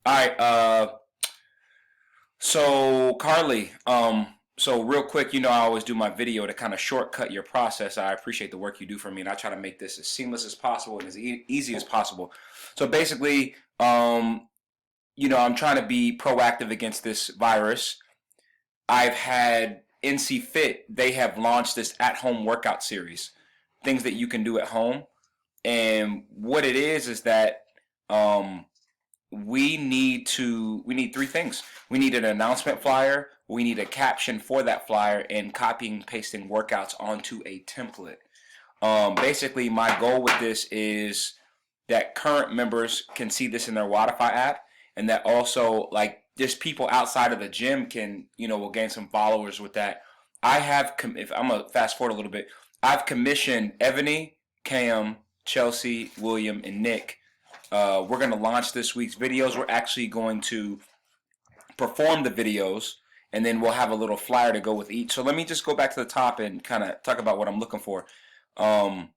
All right. So Carly, so real quick, I always do my video to kind of shortcut your process. I appreciate the work you do for me, and I try to make this as seamless as possible and as easy as possible. So basically, I'm trying to be proactive against this virus. I've had NC Fit. They have launched this at-home workout series, things that you can do at home, and what it is that um, we need three things. We need an announcement flyer, we need a caption for that flyer, and copying and pasting workouts onto a template. Basically, my goal with this is that current members can see this in their Wodify app, and that also like just people outside of the gym can will gain some followers with that. If I'm gonna fast forward a little bit, I've commissioned Ebony, Cam, Chelsea, William, and Nick. We're going to launch this week's videos. We're actually going to perform the videos, and then we'll have a little flyer to go with each. So let me just go back to the top and kind of talk about what I'm looking for. Um,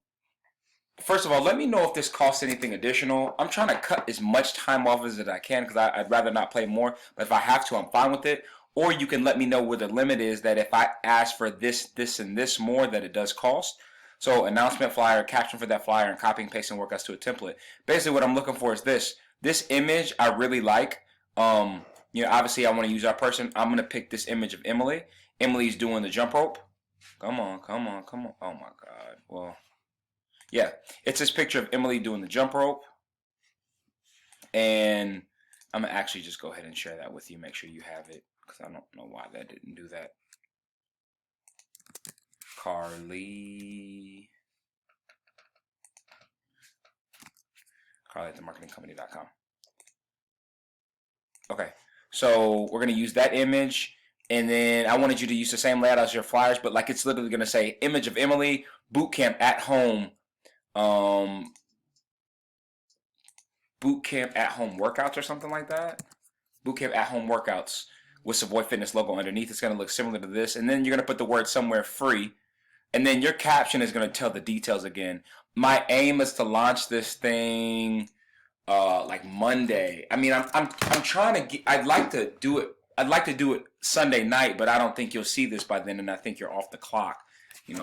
First of all, let me know if this costs anything additional. I'm trying to cut as much time off as I can because I'd rather not play more. But if I have to, I'm fine with it. Or you can let me know where the limit is, that if I ask for this, this, and this more, that it does cost. So announcement flyer, caption for that flyer, and copying, pasting workouts to a template. Basically, what I'm looking for is this. This image I really like. Obviously I want to use our person. I'm gonna pick this image of Emily. Emily's doing the jump rope. Come on, come on, come on. Oh my God. Well, yeah, it's this picture of Emily doing the jump rope, and I'm gonna actually just go ahead and share that with you. Make sure you have it because I don't know why that didn't do that. Carly at themarketingcompany.com. Okay, so we're gonna use that image, and then I wanted you to use the same layout as your flyers, but like it's literally gonna say image of Emily bootcamp at home, um, bootcamp at home workouts or something like that. Bootcamp at home workouts with Savoy Fitness logo underneath. It's gonna look similar to this, and then you're gonna put the word somewhere free, and then your caption is gonna tell the details again. My aim is to launch this thing like Monday. I mean, I'm trying to get. I'd like to do it. I'd like to do it Sunday night, but I don't think you'll see this by then, and I think you're off the clock.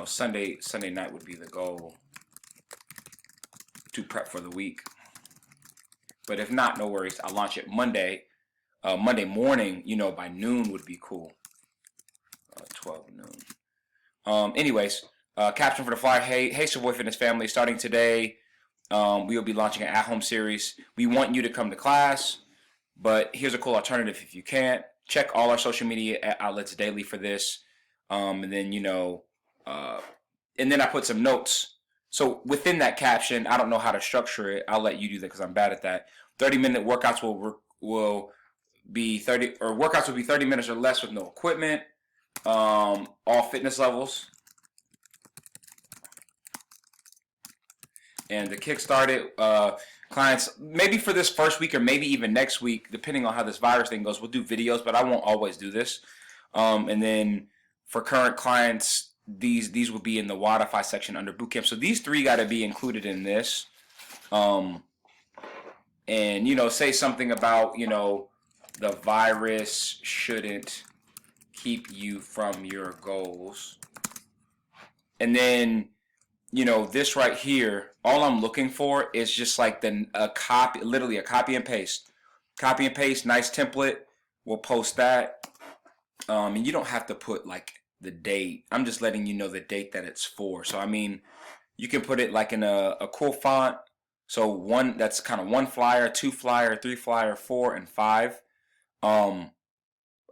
Sunday night would be the goal to prep for the week. But if not, no worries. I'll launch it Monday. Monday morning, by noon would be cool. 12 noon. Anyways, caption for the flyer. Hey, Savoy Fitness family. Starting today, we will be launching an at-home series. We want you to come to class, but here's a cool alternative if you can't. Check all our social media outlets daily for this. And then, and then I put some notes. So within that caption, I don't know how to structure it. I'll let you do that because I'm bad at that. 30-minute workouts will be 30, or workouts will be 30 minutes or less with no equipment. All fitness levels. And to kickstart it, clients, maybe for this first week or maybe even next week, depending on how this virus thing goes, we'll do videos, but I won't always do this. And then for current clients, these will be in the Wodify section under bootcamp. So these three got to be included in this. And say something about the virus shouldn't keep you from your goals. And then this right here, all I'm looking for is just like a copy, literally a copy and paste. Copy and paste, nice template. We'll post that. And you don't have to put like the date. I'm just letting you know the date that it's for. So I mean, you can put it like in a cool font. So one, that's kind of one flyer, two flyer, three flyer, 4 and 5.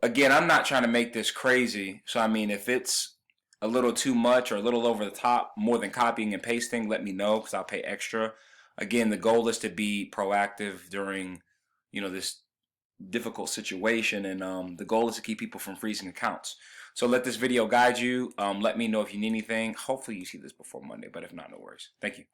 Again, I'm not trying to make this crazy. So I mean, if it's a little too much or a little over the top, more than copying and pasting, let me know because I'll pay extra. Again, the goal is to be proactive during, this difficult situation, and the goal is to keep people from freezing accounts. So let this video guide you. Let me know if you need anything. Hopefully you see this before Monday, but if not, no worries. Thank you.